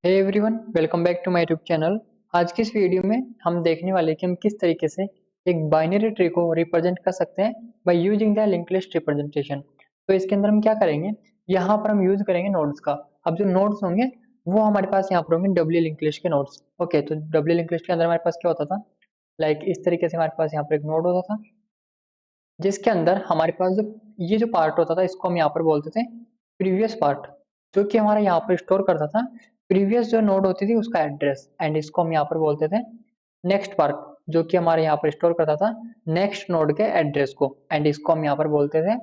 Hey everyone, welcome back to my YouTube channel. आज की इस वीडियो में हम देखने वाले हैं कि हम किस तरीके से एक बाइनरी ट्री को रिप्रेजेंट कर सकते हैं by using the linked list representation. तो इसके अंदर हम क्या करेंगे, यहाँ पर हम यूज करेंगे नोड्स का। अब जो नोड्स होंगे वो हमारे पास यहाँ पर होंगे डब्ल्यू लिंक्ड लिस्ट के नोड्स। ओके, तो डब्ल्यू लिंक्ड लिस्ट के अंदर हमारे पास क्या होता था, लाइक इस तरीके से हमारे पास यहाँ पर एक नोड होता था जिसके अंदर हमारे पास जो ये जो पार्ट होता था इसको हम यहाँ पर बोलते थे प्रीवियस पार्ट, जो कि हमारा यहाँ पर स्टोर करता था प्रीवियस जो नोड होती थी उसका एड्रेस, एंड इसको हम यहाँ पर बोलते थे नेक्स्ट पार्ट, जो कि हमारे यहाँ पर स्टोर करता था नेक्स्ट नोड के एड्रेस को, एंड इसको हम यहाँ पर बोलते थे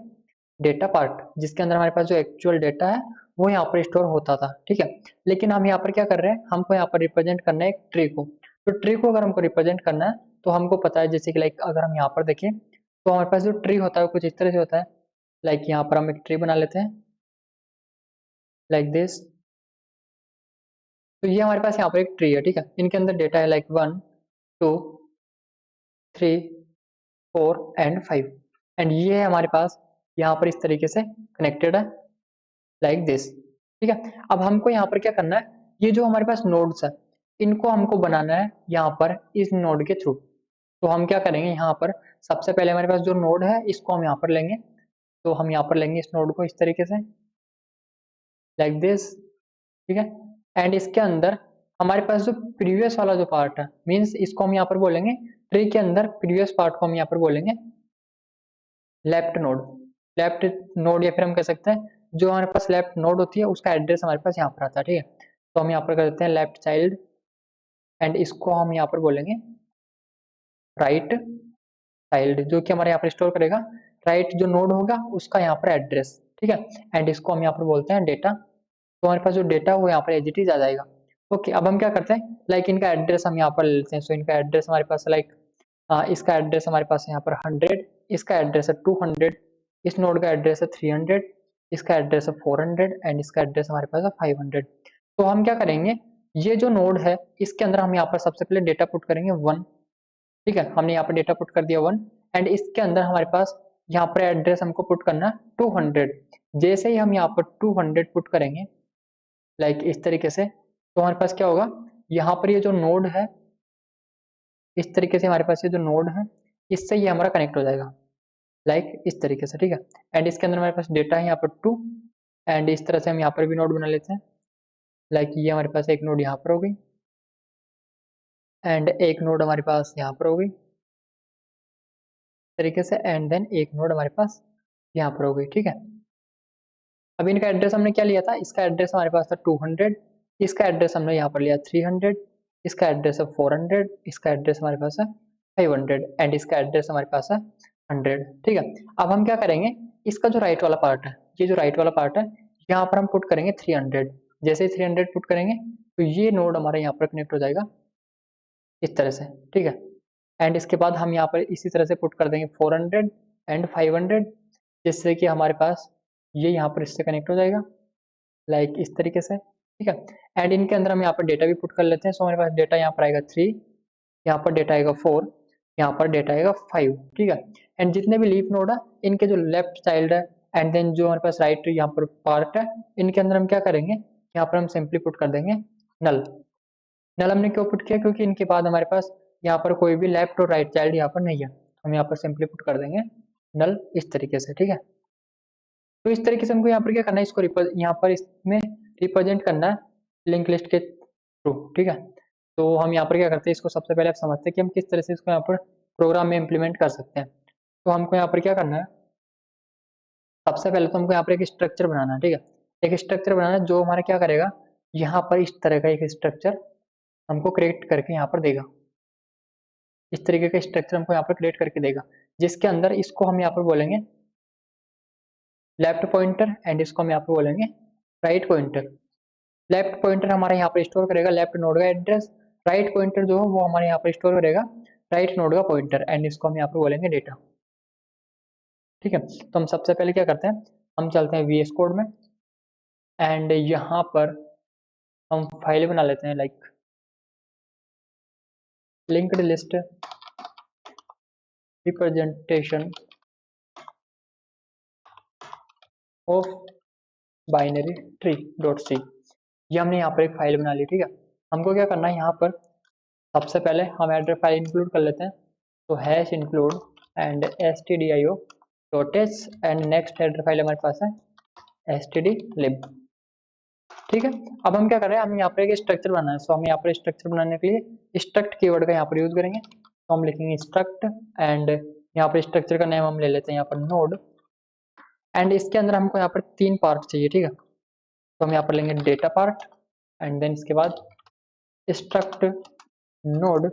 डेटा पार्ट, जिसके अंदर हमारे पास जो एक्चुअल डेटा है वो यहाँ पर स्टोर होता था। ठीक है, लेकिन हम यहाँ पर क्या कर रहे हैं, हमको यहाँ पर रिप्रेजेंट करना है एक ट्री को। तो ट्री को अगर हमको रिप्रेजेंट करना है तो हमको पता है, जैसे कि लाइक अगर हम यहाँ पर देखें तो हमारे पास जो ट्री होता है वो कुछ इस तरह से होता है। लाइक यहाँ पर हम एक ट्री बना लेते हैं लाइक दिस। तो ये हमारे पास यहाँ पर एक ट्री है। ठीक है, इनके अंदर डेटा है लाइक 1 2 3 4 एंड 5, एंड ये है हमारे पास यहाँ पर इस तरीके से कनेक्टेड है लाइक दिस। ठीक है, अब हमको यहाँ पर क्या करना है, ये जो हमारे पास नोड्स है इनको हमको बनाना है यहाँ पर इस नोड के थ्रू। तो हम क्या करेंगे, यहाँ पर सबसे पहले हमारे पास जो नोड है इसको हम यहाँ पर लेंगे। तो हम यहाँ पर लेंगे इस नोड को इस तरीके से लाइक दिस। ठीक है, एंड इसके अंदर हमारे पास जो प्रीवियस वाला जो पार्ट है, मींस इसको हम यहाँ पर बोलेंगे ट्री के अंदर प्रीवियस पार्ट को हम यहाँ पर बोलेंगे लेफ्ट नोड। लेफ्ट नोड या फिर हम कह सकते हैं जो हमारे पास लेफ्ट नोड होती है उसका एड्रेस हमारे पास यहाँ पर आता है। ठीक है, तो हम यहाँ पर कर देते हैं लेफ्ट चाइल्ड, एंड इसको हम यहाँ पर बोलेंगे राइट चाइल्ड, जो कि हमारे यहाँ पर स्टोर करेगा राइट जो नोड होगा उसका यहाँ पर एड्रेस। ठीक है, एंड इसको हम यहाँ पर बोलते हैं डेटा। तो हमारे पास जो डेटा वो यहाँ पर एज इट इज आ जाएगा। ओके, अब हम क्या करते हैं, लाइक इनका एड्रेस हम यहाँ पर ले लेते हैं। सो इनका एड्रेस हमारे पास लाइक इसका एड्रेस हमारे पास यहाँ पर 100, इसका एड्रेस है 200, इस नोड का एड्रेस है 300, इसका एड्रेस है 400, एंड इसका एड्रेस हमारे पास है 500। तो हम क्या करेंगे, ये जो नोड है इसके अंदर हम यहाँ पर सबसे पहले डेटा पुट करेंगे 1। ठीक है, हमने यहाँ पर डेटा पुट कर दिया 1, एंड इसके अंदर हमारे पास यहाँ पर एड्रेस हमको पुट करना है 200। जैसे ही हम यहाँ पर 200 पुट करेंगे लाइक इस तरीके से, तो हमारे पास क्या होगा, यहाँ पर ये जो नोड है इस तरीके से हमारे पास ये जो नोड है इससे ये हमारा कनेक्ट हो जाएगा लाइक इस तरीके से। ठीक है, एंड इसके अंदर हमारे पास डेटा है यहाँ पर 2, एंड इस तरह से हम यहाँ पर भी नोड बना लेते हैं। लाइक ये हमारे पास एक नोड यहाँ पर हो गई, एंड एक नोड हमारे पास यहाँ पर हो गई तरीके से, एंड देन एक नोड हमारे पास यहाँ पर हो गई। ठीक है, अब इनका एड्रेस हमने क्या लिया था, इसका एड्रेस हमारे पास था 200, इसका एड्रेस हमने यहाँ पर लिया 300, इसका एड्रेस है 400, इसका एड्रेस हमारे पास है 500, एंड इसका एड्रेस हमारे पास है 100। ठीक है, अब हम क्या करेंगे, इसका जो राइट वाला पार्ट है, ये जो राइट वाला पार्ट है यहाँ पर हम पुट करेंगे 300। जैसे ही 300 पुट करेंगे तो ये नोड हमारा यहाँ पर कनेक्ट हो जाएगा इस तरह से। ठीक है, एंड इसके बाद हम यहाँ पर इसी तरह से पुट कर देंगे 400 एंड 500, जिससे कि हमारे पास ये यहाँ पर इससे कनेक्ट हो जाएगा लाइक इस तरीके से। ठीक है, एंड इनके अंदर हम यहाँ पर डेटा भी पुट कर लेते हैं। सो हमारे पास डेटा यहाँ पर आएगा 3, यहाँ पर डेटा आएगा 4, यहाँ पर डेटा आएगा 5। ठीक है, एंड जितने भी लीफ नोड है इनके जो लेफ्ट चाइल्ड है एंड देन जो हमारे पास राइट यहाँ पर पार्ट है, इनके अंदर हम क्या करेंगे, यहाँ पर हम सिंपली पुट कर देंगे नल। नल हमने क्यों पुट किया, क्योंकि इनके बाद हमारे पास यहाँ पर कोई भी लेफ्ट और राइट चाइल्ड यहाँ पर नहीं है, हम यहाँ पर सिंपली पुट कर देंगे नल इस तरीके से। ठीक है, तो इस तरीके से हमको यहाँ पर क्या करना है, इसको यहाँ पर इसमें रिप्रेजेंट करना है लिंक लिस्ट के थ्रू। ठीक है, तो हम यहाँ पर क्या करते हैं, इसको सबसे पहले आप समझते हैं कि हम किस तरह से इसको यहाँ पर प्रोग्राम में इम्प्लीमेंट कर सकते हैं। तो हमको यहाँ पर क्या करना है, सबसे पहले तो हमको यहाँ पर एक स्ट्रक्चर बनाना है। ठीक है, एक स्ट्रक्चर बनाना है जो हमारा क्या करेगा, यहाँ पर इस तरह का एक स्ट्रक्चर हमको क्रिएट करके यहाँ पर देगा। इस तरीके का स्ट्रक्चर हमको यहाँ पर क्रिएट करके देगा, जिसके अंदर इसको हम यहाँ पर बोलेंगे लेफ्ट पॉइंटर, एंड इसको हम यहाँ पे बोलेंगे राइट पॉइंटर। लेफ्ट पॉइंटर हमारे यहाँ पर स्टोर करेगा लेफ्ट नोड का एड्रेस, राइट पॉइंटर जो है वो हमारे यहाँ पर स्टोर करेगा राइट नोड का पॉइंटर, एंड इसको हम यहाँ पे बोलेंगे डेटा। ठीक है, तो हम सबसे पहले क्या करते हैं, हम चलते हैं VS कोड में, एंड यहाँ पर हम फाइल बना लेते हैं like linked list representation of binary tree dot C. ये हमने यहाँ पर एक फाइल बना ली, ठीक है। हमको क्या करना है, यहाँ पर सबसे पहले हम एड्रेस फाइल इंक्लूड कर लेते हैं। तो hash include and stdio dot H and next address file हमारे पास है stdlib, ठीक है। अब हम क्या कर रहे हैं, हम यहाँ पर एक स्ट्रक्चर बनाना है। सो हम यहाँ पर स्ट्रक्चर बनाने के लिए स्ट्रक्ट कीवर्ड का यहाँ पर यूज करेंगे। तो हम लिखेंगे स्ट्रक्ट एंड यहाँ पर स्ट्रक्चर का नेम हम ले लेते हैं यहाँ पर नोड, एंड इसके अंदर हमको यहाँ पर 3 पार्ट चाहिए, ठीक है। तो हम यहाँ पर लेंगे डेटा पार्ट एंड देन इसके बाद स्ट्रक्ट नोड,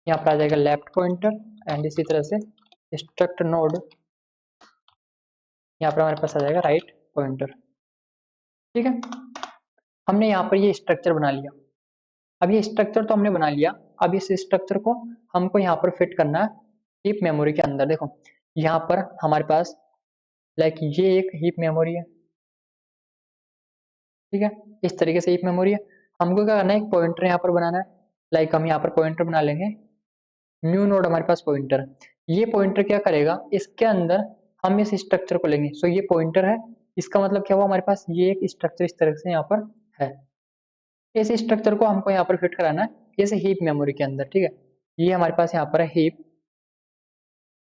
यहाँ पर आ जाएगा लेफ्ट पॉइंटर, एंड इसी तरह से स्ट्रक्ट नोड यहाँ पर हमारे पास आ जाएगा राइट पॉइंटर, ठीक है। हमने यहाँ पर ये स्ट्रक्चर बना लिया। अब ये स्ट्रक्चर तो हमने बना लिया, अब इस स्ट्रक्चर को हमको यहाँ पर फिट करना है हीप मेमोरी के अंदर। देखो यहाँ पर हमारे पास लाइक ये एक हीप मेमोरी है, ठीक है। इस तरीके से हीप मेमोरी है। हमको क्या करना है, एक पॉइंटर यहाँ पर बनाना है। लाइक हम यहाँ पर पॉइंटर बना लेंगे, न्यू नोड हमारे पास पॉइंटर है। ये पॉइंटर क्या करेगा, इसके अंदर हम इस स्ट्रक्चर को लेंगे। सो ये पॉइंटर है, इसका मतलब क्या हुआ, हमारे पास ये एक स्ट्रक्चर इस तरह से यहाँ पर है। इस स्ट्रक्चर को हमको यहाँ पर फिट कराना है जैसे हीप मेमोरी के अंदर, ठीक है। ये हमारे पास यहाँ पर है हीप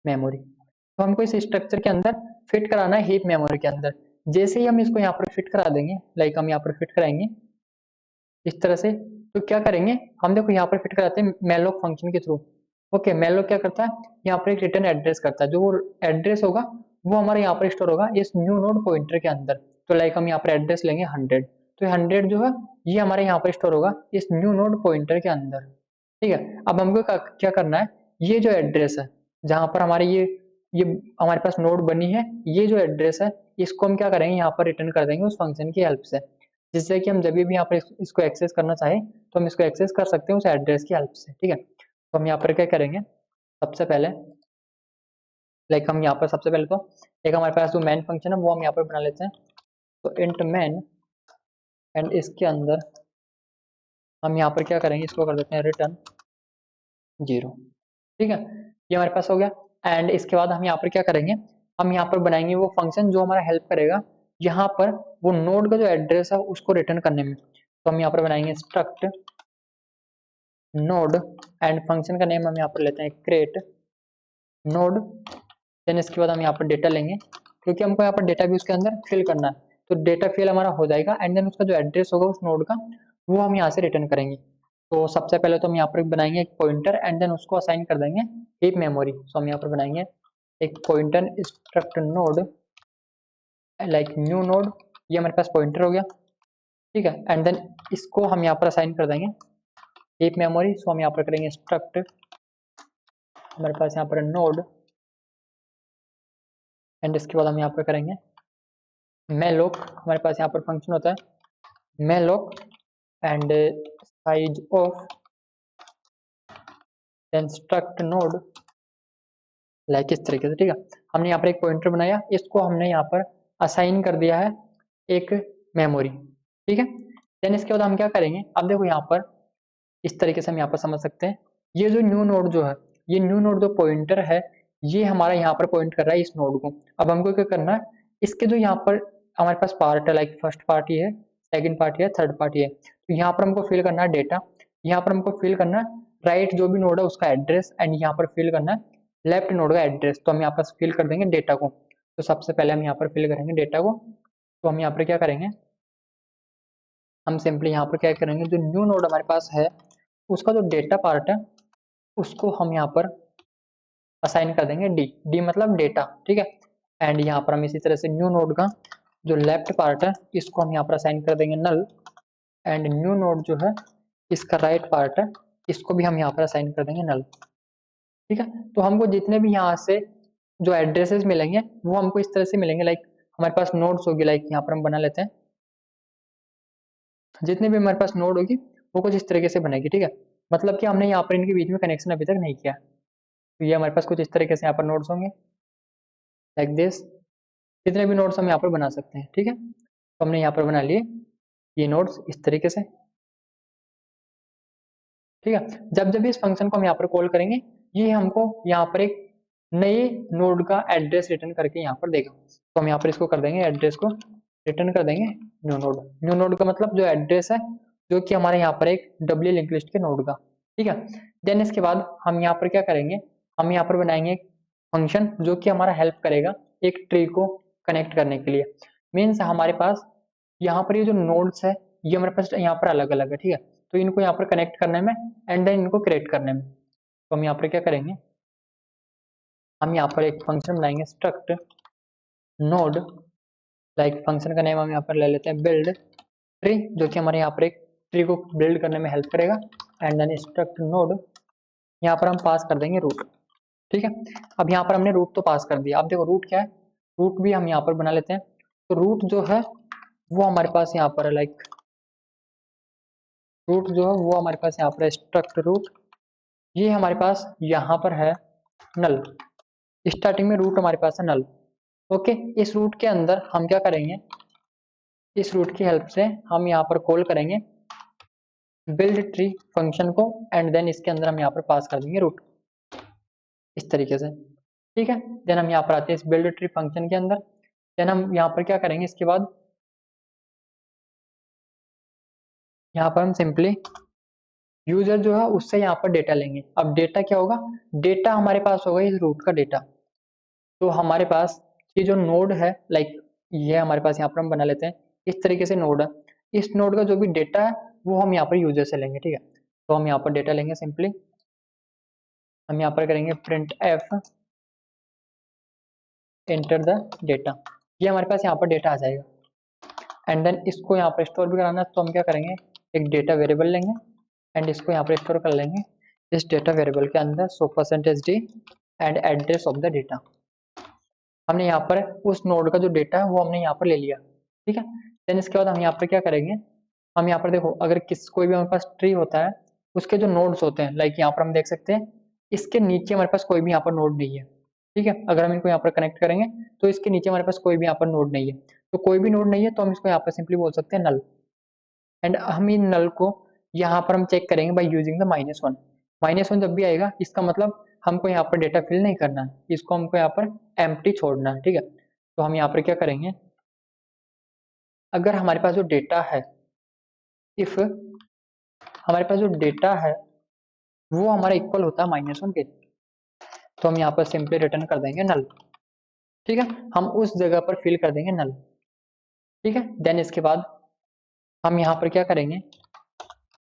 मेमोरी। तो हमको इस स्ट्रक्चर के अंदर फिट कराना है हीप मेमोरी के अंदर। जैसे ही हम इसको यहाँ पर फिट करा देंगे, लाइक हम यहाँ पर फिट कराएंगे इस तरह से, तो क्या करेंगे हम, देखो यहाँ पर फिट कराते हैं मेलोक फंक्शन के थ्रू। ओके, मेलोक क्या करता है, यहाँ पर एक रिटर्न एड्रेस करता है। जो वो एड्रेस होगा वो हमारे यहाँ पर स्टोर होगा इस न्यू नोड पॉइंटर के अंदर। तो लाइक हम यहाँ पर एड्रेस लेंगे 100, तो 100 जो है ये हमारे यहाँ पर स्टोर होगा इस न्यू नोड पॉइंटर के अंदर, ठीक है। अब हमको क्या करना है, ये जो एड्रेस है जहाँ पर हमारे ये हमारे पास नोड बनी है, ये जो एड्रेस है इसको हम क्या करेंगे, यहाँ पर रिटर्न कर देंगे उस फंक्शन की हेल्प से, जिससे कि हम जब भी यहाँ पर इसको एक्सेस करना चाहें तो हम इसको एक्सेस कर सकते हैं उस एड्रेस की हेल्प से, ठीक है। तो हम यहाँ पर क्या करेंगे, सबसे पहले लाइक हम यहाँ पर सबसे पहले तो एक हमारे पास जो मेन फंक्शन है वो हम यहाँ पर बना लेते हैं। तो इंट मेन, एंड इसके अंदर हम यहाँ पर क्या करेंगे, इसको कर देते हैं रिटर्न 0, ठीक है। ये हमारे पास हो गया। एंड इसके बाद हम यहाँ पर क्या करेंगे, हम यहाँ पर बनाएंगे वो फंक्शन जो हमारा हेल्प करेगा यहाँ पर वो नोड का जो एड्रेस है उसको रिटर्न करने में। तो हम यहाँ पर बनाएंगे स्ट्रक्ट नोड, एंड फंक्शन का नेम हम यहाँ पर लेते हैं क्रिएट नोड। देन इसके बाद हम यहाँ पर डेटा लेंगे, क्योंकि हमको यहाँ पर डेटा भी उसके अंदर फिल करना है। तो डेटा फिल हमारा हो जाएगा, एंड देन उसका जो एड्रेस होगा उस नोड का वो हम यहाँ से रिटर्न करेंगे। तो सबसे पहले तो हम यहाँ पर बनाएंगे एक पॉइंटर, एंड देन उसको असाइन कर देंगे हीप मेमोरी। सो हम यहाँ पर बनाएंगे एक pointer struct node like new node, ये हमारे पास पॉइंटर हो गया, ठीक है। एंड देन इसको हम यहाँ पर असाइन कर देंगे हीप मेमोरी। सो हम यहाँ पर करेंगे स्ट्रक्ट, हमारे पास यहाँ पर नोड, एंड इसके बाद हम यहाँ पर करेंगे मेलोक, हमारे पास यहाँ पर फंक्शन होता है malloc, and size of, then struct node, like इस तरीके से, ठीक है। हमने यहाँ पर एक पॉइंटर बनाया, इसको हमने यहाँ पर असाइन कर दिया है एक मेमोरी, ठीक है। देन इसके बाद हम क्या करेंगे, अब देखो यहाँ पर इस तरीके से हम यहाँ पर समझ सकते हैं, ये जो न्यू नोड जो है, ये न्यू नोड जो पॉइंटर है ये हमारा यहाँ पर पॉइंट कर रहा है इस नोड को। अब हमको क्या करना है, इसके जो यहाँ पर हमारे पास पार्ट है, लाइक फर्स्ट पार्ट ये है, सेकंड पार्ट है, थर्ड पार्ट ये है। तो यहाँ पर हमको फिल करना है डेटा, यहाँ पर हमको फिल करना है राइट जो भी नोड है उसका एड्रेस, एंड यहाँ पर फिल करना है लेफ्ट नोड का एड्रेस। तो हम यहाँ पर फिल कर देंगे डेटा को। तो सबसे पहले हम यहाँ पर फिल करेंगे डेटा को। तो हम यहाँ पर क्या करेंगे, हम सिंपली यहाँ पर क्या करेंगे, जो न्यू नोड हमारे पास है उसका जो डेटा पार्ट है उसको हम यहाँ पर असाइन कर देंगे डी मतलब डेटा, ठीक है। एंड यहाँ पर हम इसी तरह से न्यू नोड का जो लेफ्ट पार्ट है इसको हम यहाँ पर असाइन कर देंगे नल, एंड न्यू नोड जो है इसका राइट पार्ट है इसको भी हम यहाँ पर असाइन कर देंगे नल, ठीक है। तो हमको जितने भी यहाँ से जो एड्रेसेस मिलेंगे वो हमको इस तरह से मिलेंगे, लाइक हमारे पास नोड्स होगी, लाइक यहाँ पर हम बना लेते हैं, जितने भी हमारे पास नोड होगी वो कुछ इस तरीके से बनेगी, ठीक है। मतलब कि हमने यहाँ पर इनके बीच में कनेक्शन अभी तक नहीं किया। तो ये हमारे पास कुछ इस तरीके से यहाँ पर नोड्स होंगे लाइक दिस, जितने भी नोड्स हम यहाँ पर बना सकते हैं, ठीक है। तो हमने यहाँ पर बना लिए ये नोड्स इस तरीके से, ठीक है। जब जब इस फंक्शन को हम यहाँ पर कॉल करेंगे ये हमको यहाँ पर एक नए नोड का एड्रेस रिटर्न करके यहाँ पर देगा। तो हम यहाँ पर इसको कर देंगे एड्रेस को रिटर्न कर देंगे न्यू नोड। न्यू नोड का मतलब जो एड्रेस है जो कि हमारे यहाँ पर एक डब्ल्यू लिंक लिस्ट के नोड का, ठीक है। देन इसके बाद हम यहाँ पर क्या करेंगे, हम यहाँ पर बनाएंगे एक फंक्शन जो कि हमारा हेल्प करेगा एक ट्री को कनेक्ट करने के लिए। मीन्स हमारे पास यहाँ पर ये जो नोड्स है ये हमारे पास यहाँ पर अलग अलग है, ठीक है। तो इनको यहाँ पर कनेक्ट करने में एंड देन इनको क्रिएट करने में, तो हम यहाँ पर क्या करेंगे, हम यहाँ पर एक फंक्शन बनाएंगे स्ट्रक्ट नोड, लाइक फंक्शन का नेम हम यहाँ पर ले लेते हैं बिल्ड ट्री, जो कि हमारे यहाँ पर एक ट्री को बिल्ड करने में हेल्प करेगा। एंड देन स्ट्रक्ट नोड, यहाँ पर हम पास कर देंगे रूट, ठीक है। अब यहाँ पर हमने रूट तो पास कर दिया, अब देखो रूट क्या है, रूट भी हम यहाँ पर बना लेते हैं। तो रूट जो है वो हमारे पास यहाँ पर है, लाइक रूट जो है वो हमारे पास यहाँ पर स्ट्रक्ट रूट, ये हमारे पास यहाँ पर है नल, स्टार्टिंग में रूट हमारे पास है नल। ओके, इस रूट के अंदर हम क्या करेंगे, इस रूट की हेल्प से हम यहाँ पर कॉल करेंगे बिल्ड ट्री फंक्शन को एंड देन इसके अंदर हम यहाँ पर पास कर देंगे रूट, इस तरीके से, ठीक है। देन हम यहाँ पर आते हैं इस बिल्ड ट्री फंक्शन के अंदर। देन हम यहाँ पर क्या करेंगे, इसके बाद यहाँ पर हम सिंपली यूजर जो है उससे यहाँ पर डेटा लेंगे। अब डेटा क्या होगा, डेटा हमारे पास होगा इस रूट का डेटा। तो हमारे पास ये जो नोड है, लाइक ये हमारे पास यहाँ पर हम बना लेते हैं इस तरीके से नोड है, इस नोड का जो भी डेटा है वो हम यहाँ पर यूजर से लेंगे, ठीक है। तो हम यहाँ पर डेटा लेंगे, सिंपली हम यहाँ पर करेंगे print F enter the data, ये हमारे पास यहाँ पर डेटा आ जाएगा। एंड देन इसको यहाँ पर स्टोर भी कराना है, तो हम क्या करेंगे, एक डेटा वेरिएबल लेंगे एंड इसको यहाँ पर स्टोर कर लेंगे इस डेटा वेरिएबल के अंदर। सो %d and address of the data, हमने यहाँ पर उस नोड का जो डेटा है वो हमने यहाँ पर ले लिया, ठीक है। देन इसके बाद हम यहाँ पर क्या करेंगे, हम यहाँ पर देखो अगर कोई भी हमारे पास ट्री होता है उसके जो नोड्स होते हैं, लाइक यहाँ पर हम देख सकते हैं इसके नीचे हमारे पास कोई भी यहाँ पर नोड नहीं है, ठीक है। अगर हम इनको यहाँ पर कनेक्ट करेंगे तो इसके नीचे हमारे पास कोई भी यहाँ पर नोड नहीं है, तो कोई भी नोड नहीं है तो हम इसको यहाँ पर सिंपली बोल सकते हैं नल। एंड हम इन नल को यहाँ पर हम चेक करेंगे बाई यूजिंग द -1। -1 जब भी आएगा इसका मतलब हमको यहाँ पर डेटा फिल नहीं करना है, इसको हमको यहाँ पर एम्प्टी छोड़ना है, ठीक है। तो हम यहाँ पर क्या करेंगे, अगर हमारे पास जो डेटा है, इफ हमारे पास जो डेटा है वो हमारा इक्वल होता है -1 के, तो हम यहाँ पर सिंपली रिटर्न कर देंगे नल, ठीक है। हम उस जगह पर फिल कर देंगे नल, ठीक है। देन इसके बाद हम यहाँ पर क्या करेंगे,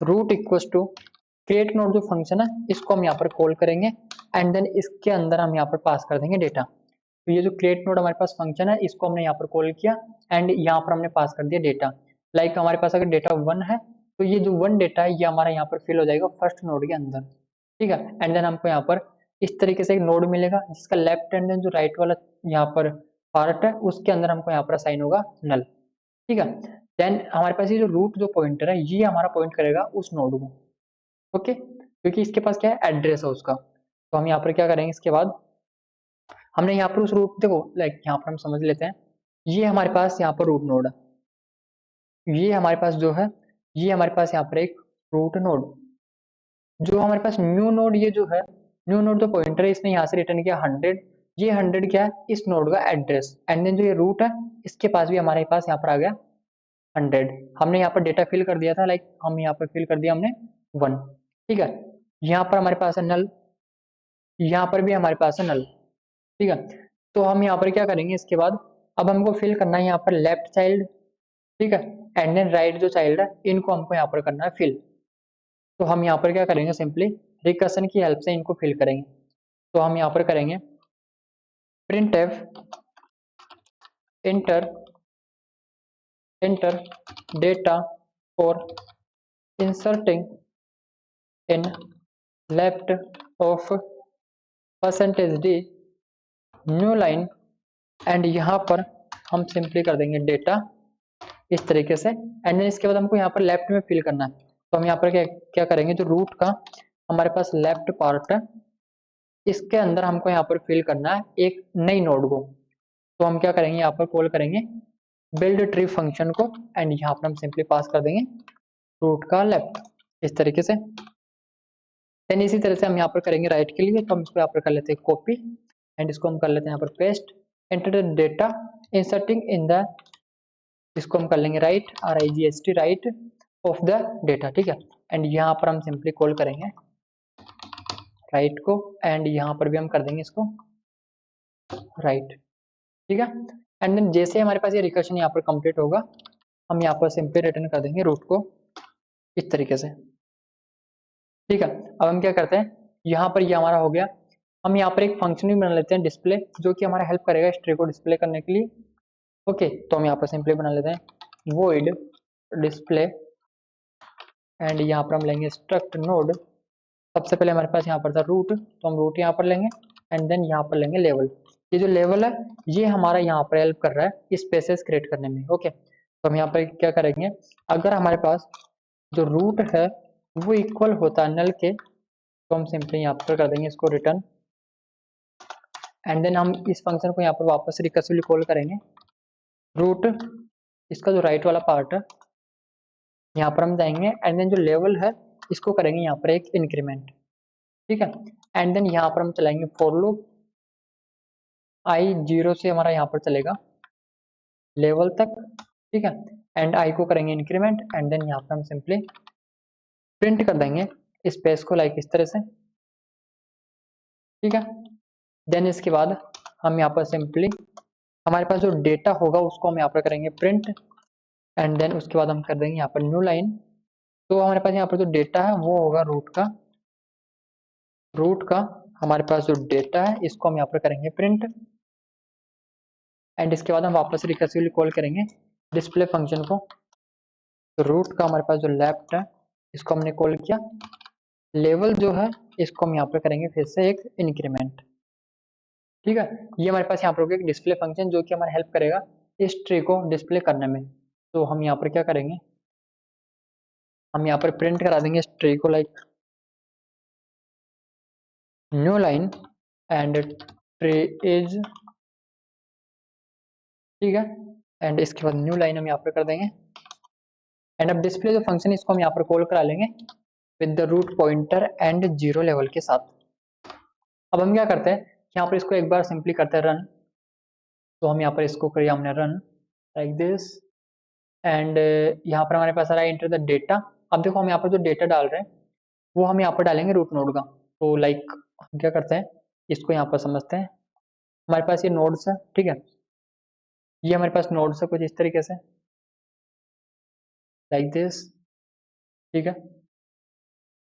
root equals to create node जो फंक्शन है इसको हम यहाँ पर कॉल करेंगे एंड देन इसके अंदर हम यहाँ पर पास कर देंगे डेटा। तो ये जो क्रिएट नोड हमारे पास फंक्शन है इसको हमने यहाँ पर कॉल किया एंड यहाँ पर हमने पास कर दिया डेटा। लाइक हमारे पास अगर डेटा 1 है तो ये जो 1 डेटा है ये हमारा यहाँ पर फिल हो जाएगा फर्स्ट नोड के अंदर, ठीक है। एंड देन हमको यहाँ पर इस तरीके से एक नोड मिलेगा जिसका लेफ्ट एंड देन जो राइट वाला यहाँ पर पार्ट है उसके अंदर हमको यहाँ पर असाइन होगा नल, ठीक है। देन हमारे पास ये जो रूट जो पॉइंटर है ये हमारा पॉइंट करेगा उस नोड को, ओके, क्योंकि इसके पास क्या है, एड्रेस है उसका। तो हम यहाँ पर क्या करेंगे, इसके बाद हमने यहाँ पर उस रूट, देखो लाइक यहाँ पर हम समझ लेते हैं ये हमारे पास यहाँ पर रूट नोड है, ये हमारे पास जो है ये हमारे पास यहाँ पर एक रूट नोड, जो हमारे पास न्यू नोड, ये जो है न्यू नोड जो पॉइंटर है इसने यहाँ से रिटर्न किया 100, ये 100 क्या है, इस नोड का एड्रेस। एंड देन जो ये रूट है इसके पास भी हमारे पास यहाँ पर आ गया 100। हमने यहाँ पर डेटा फिल कर दिया था, लाइक हम यहाँ पर फिल कर दिया हमने 1, ठीक है। यहाँ पर हमारे पास है नल, यहाँ पर भी हमारे पास है नल, ठीक है। तो हम यहाँ पर क्या करेंगे, इसके बाद अब हमको फिल करना है यहाँ पर लेफ्ट चाइल्ड, ठीक है, एंड देन राइट जो चाइल्ड है इनको हमको यहाँ पर करना है फिल। तो हम यहाँ पर क्या करेंगे, सिंपली रिकर्सन की हेल्प से इनको फिल करेंगे। तो हम यहाँ पर करेंगे print F enter data for inserting in left of %d new line, and यहाँ पर हम सिंपली कर देंगे डेटा इस तरीके से। एंड देन इसके बाद हमको यहाँ पर लेफ्ट में फिल करना है। तो हम यहाँ पर क्या करेंगे, जो रूट का हमारे पास लेफ्ट पार्ट है इसके अंदर हमको यहाँ पर फिल करना है एक नई नोड को। तो हम क्या करेंगे, यहाँ पर कॉल करेंगे बिल्ड ट्री फंक्शन को एंड यहाँ पर हम सिंपली पास कर देंगे रूट का लेफ्ट इस तरीके से। देन इसी तरह से हम यहाँ पर करेंगे राइट के लिए, तो हम इसको यहाँ पर कर लेते हैं कॉपी एंड इसको हम कर लेते हैं यहाँ पर paste, enter the data inserting in the इसको हम कर लेंगे right, RIGST, right of the data, ठीक है। एंड यहाँ पर हम सिंपली कॉल करेंगे राइट को, एंड यहाँ पर भी हम कर देंगे इसको राइट, ठीक है। एंड देन जैसे हमारे पास ये रिकर्शन यहाँ पर कंप्लीट होगा, हम यहाँ पर सिंपली रिटर्न कर देंगे रूट को इस तरीके से, ठीक है। अब हम क्या करते हैं, यहाँ पर ये हमारा हो गया। हम यहाँ पर एक फंक्शन भी बना लेते हैं डिस्प्ले, जो कि हमारा हेल्प करेगा स्ट्रिंग को डिस्प्ले करने के लिए। ओके, तो हम यहाँ पर सिंपली बना लेते हैं void डिस्प्ले, एंड यहाँ पर हम लेंगे स्ट्रक्ट नोड। सबसे पहले हमारे पास यहाँ पर था रूट, तो हम रूट यहाँ पर लेंगे, एंड देन यहाँ पर लेंगे लेवल। ये जो लेवल है ये हमारा यहाँ पर हेल्प कर रहा है स्पेसेस क्रिएट करने में। ओके, तो हम यहाँ पर क्या करेंगे, अगर हमारे पास जो रूट है वो इक्वल होता है नल के, तो हम सिंपली यहाँ पर कर देंगे इसको रिटर्न, एंड देन हम इस फंक्शन को यहाँ पर वापस रिकर्सिवली कॉल करेंगे रूट, इसका जो राइट वाला पार्ट है यहाँ पर हम जाएंगे, एंड देन जो लेवल है इसको करेंगे यहाँ पर एक इंक्रीमेंट, ठीक है। एंड देन यहाँ पर हम चलाएंगे फॉर लूप, आई 0 से हमारा यहाँ पर चलेगा लेवल तक, ठीक है। एंड आई को करेंगे इंक्रीमेंट, एंड देन यहाँ पर हम सिंपली प्रिंट कर देंगे स्पेस को लाइक इस तरह से, ठीक है। देन इसके बाद हम यहाँ पर सिंपली हमारे पास जो डेटा होगा उसको हम यहाँ पर करेंगे प्रिंट, एंड देन उसके बाद हम कर देंगे यहाँ पर न्यू लाइन। तो हमारे पास यहाँ पर जो डेटा है वो होगा रूट का हमारे पास जो डेटा है इसको हम यहाँ पर करेंगे प्रिंट, एंड इसके बाद हम वापस रिकर्सिवली कॉल करेंगे डिस्प्ले फंक्शन को। तो रूट का हमारे पास जो लेफ्ट है इसको हमने कॉल किया, लेवल जो है इसको हम यहाँ पर करेंगे फिर से एक इंक्रीमेंट, ठीक है। ये हमारे पास यहाँ पर होगा एक डिस्प्ले फंक्शन जो कि हमारा हेल्प करेगा इस ट्री को डिस्प्ले करने में। तो हम यहाँ पर क्या करेंगे, हम यहाँ पर प्रिंट करा देंगे इस ट्री को like new line and tree is, ठीक है। एंड इसके बाद न्यू लाइन हम यहाँ पर कर देंगे, एंड अब डिस्प्ले जो फंक्शन है इसको हम यहाँ पर कॉल करा लेंगे with the root pointer and 0 level के साथ। अब हम क्या करते हैं, यहाँ पर इसको एक बार सिंपली करते हैं रन। तो हम यहाँ पर इसको करिए हमने रन लाइक दिस, एंड यहाँ पर हमारे पास आ रहा है एंटर द डेटा। अब देखो हम यहाँ पर जो डेटा डाल रहे हैं वो हम यहाँ पर डालेंगे रूट नोड का। तो लाइक हम क्या करते हैं, इसको यहाँ पर समझते हैं। हमारे पास ये नोड्स है, ठीक है, ये हमारे पास नोड्स है कुछ इस तरीके से लाइक दिस, ठीक है।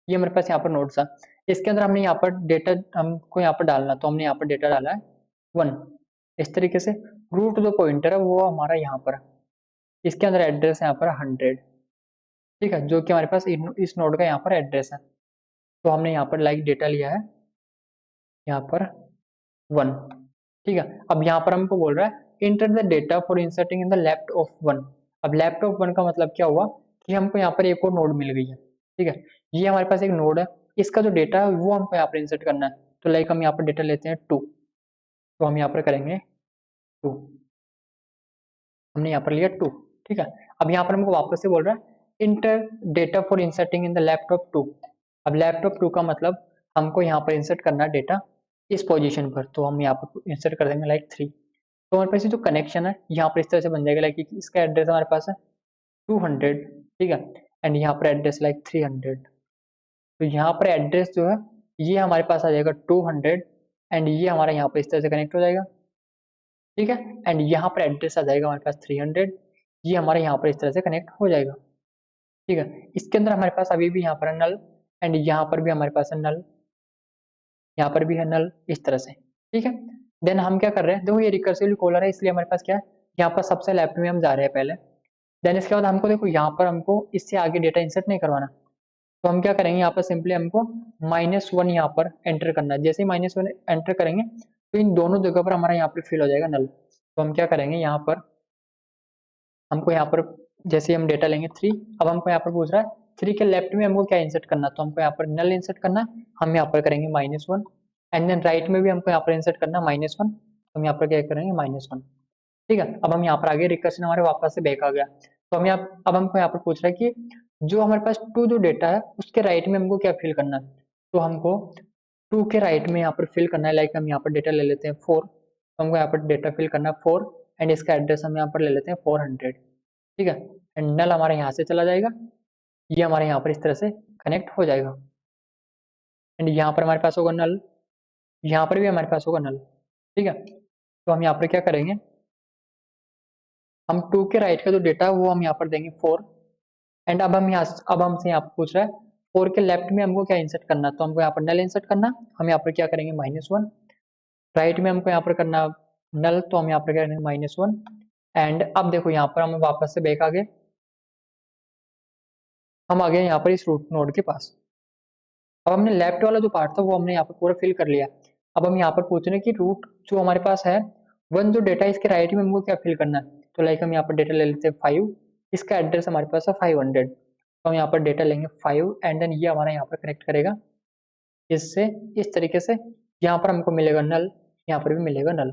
ये हमारे पास यहाँ पर नोड्स है, इसके अंदर हमने यहाँ पर डेटा हमको यहाँ पर डालना, तो हमने यहाँ पर डेटा डाला है 1 इस तरीके से। रूट जो पॉइंटर है वो हमारा यहाँ पर, इसके अंदर एड्रेस है यहाँ पर 100, ठीक है, जो कि हमारे पास इस नोड का यहाँ पर एड्रेस है। तो हमने यहाँ पर लाइक डेटा लिया है यहाँ पर 1, ठीक है। अब यहाँ पर हमको बोल रहा है enter the data for inserting in the left of 1। अब लेफ्ट ऑफ 1 का मतलब क्या हुआ कि हमको यहाँ पर एक और नोड मिल गई है, ठीक है। ये हमारे पास एक नोड है, इसका जो डेटा है वो हमको यहाँ पर इंसर्ट करना है। तो लाइक हम यहाँ पर डेटा लेते हैं 2, तो हम यहाँ पर करेंगे 2, हमने यहाँ पर लिया 2, ठीक है। अब यहाँ पर हमको वापस से बोल रहा है inter data for inserting in the left of 2। अब लेफ्ट ऑफ 2 का मतलब हमको यहाँ पर इंसर्ट करना है डेटा इस पोजीशन पर, तो हम यहाँ पर इंसर्ट कर देंगे लाइक 3। तो हमारे पास ये जो कनेक्शन है यहाँ पर इस तरह से बन जाएगा, लाइक इसका एड्रेस हमारे पास है 200, ठीक है, एंड यहाँ पर एड्रेस लाइक 300। तो यहाँ पर एड्रेस जो है ये हमारे पास आ जाएगा 200, एंड ये हमारा यहाँ पर इस तरह से कनेक्ट हो जाएगा, ठीक है। एंड यहाँ पर एड्रेस आ जाएगा हमारे पास 300, ये हमारे यहाँ पर इस तरह से कनेक्ट हो जाएगा, ठीक है। इसके अंदर हमारे पास अभी भी यहाँ पर है नल, एंड यहाँ पर भी हमारे पास है नल, यहाँ पर भी है नल, इस तरह से, ठीक है। देन हम क्या कर रहे हैं, देखो ये रिकर्सिवली कॉलर है इसलिए हमारे पास क्या है, यहाँ पर सबसे लेफ्ट में हम जा रहे हैं पहले। देन इसके बाद हमको देखो यहाँ पर हमको इससे आगे डेटा इंसर्ट नहीं करवाना, तो हम क्या करेंगे, यहाँ पर सिंपली हमको -1 यहाँ पर एंटर करना है। जैसे ही -1 एंटर करेंगे तो इन दोनों जगह पर हमारा यहाँ पर फिल हो जाएगा नल। तो हम क्या करेंगे, यहाँ पर हमको यहाँ पर जैसे हम डेटा लेंगे 3, अब हमको यहाँ पर पूछ रहा है 3 के लेफ्ट में हमको क्या इंसर्ट करना, तो हमको यहाँ पर नल इंसर्ट करना, हम यहाँ पर करेंगे -1, एंड देन राइट में भी हमको यहाँ पर इंसर्ट करना -1, हम यहाँ पर क्या करेंगे -1, ठीक है। अब हम यहाँ पर आगे रिकर्शन हमारे वापस से बैक आ गया। तो हम यहाँ अब हमको यहाँ पर पूछ रहा है कि जो हमारे पास 2 जो डेटा है उसके राइट में हमको क्या फिल करना है, तो हमको 2 के राइट में यहाँ पर फिल करना है, लाइक हम यहाँ पर डेटा ले लेते हैं 4, तो हमको यहाँ पर डेटा फिल करना है 4, एंड इसका एड्रेस हम यहाँ पर ले लेते हैं 400, ठीक है, एंड नल हमारे यहाँ से चला जाएगा, ये हमारे यहाँ पर इस तरह से कनेक्ट हो जाएगा, एंड यहाँ पर हमारे पास होगा नल, यहाँ पर भी हमारे पास होगा नल। ठीक है, तो हम यहाँ पर क्या करेंगे, हम 2 के राइट का जो डेटा है वो हम यहाँ पर देंगे 4, एंड अब हमसे यहाँ पर पूछ रहा है 4 के लेफ्ट में हमको क्या इंसर्ट करना, तो हमको यहाँ पर नल इंसर्ट करना, हम यहाँ पर क्या करेंगे -1, राइट में हमको यहाँ पर करना नल, तो हम यहाँ पर क्या करेंगे -1, एंड अब देखो यहाँ पर हम वापस से बैक आ गए, हम आ गए यहाँ पर इस रूट नोड के पास। अब हमने लेफ्ट वाला जो पार्ट था वो हमने यहाँ पर पूरा फिल कर लिया। अब हम यहाँ पर पूछ रहे हैं कि रूट जो हमारे पास है 1 जो डेटा इसके राइट में हमको क्या फिल करना है, तो लाइक हम यहाँ पर डेटा ले लेते हैं 5, इसका एड्रेस हमारे पास है 500, तो हम यहाँ पर डेटा लेंगे 5, एंड देन ये हमारा यहाँ पर कनेक्ट करेगा इससे, इस तरीके से यहाँ पर हमको मिलेगा नल, यहाँ पर भी मिलेगा नल।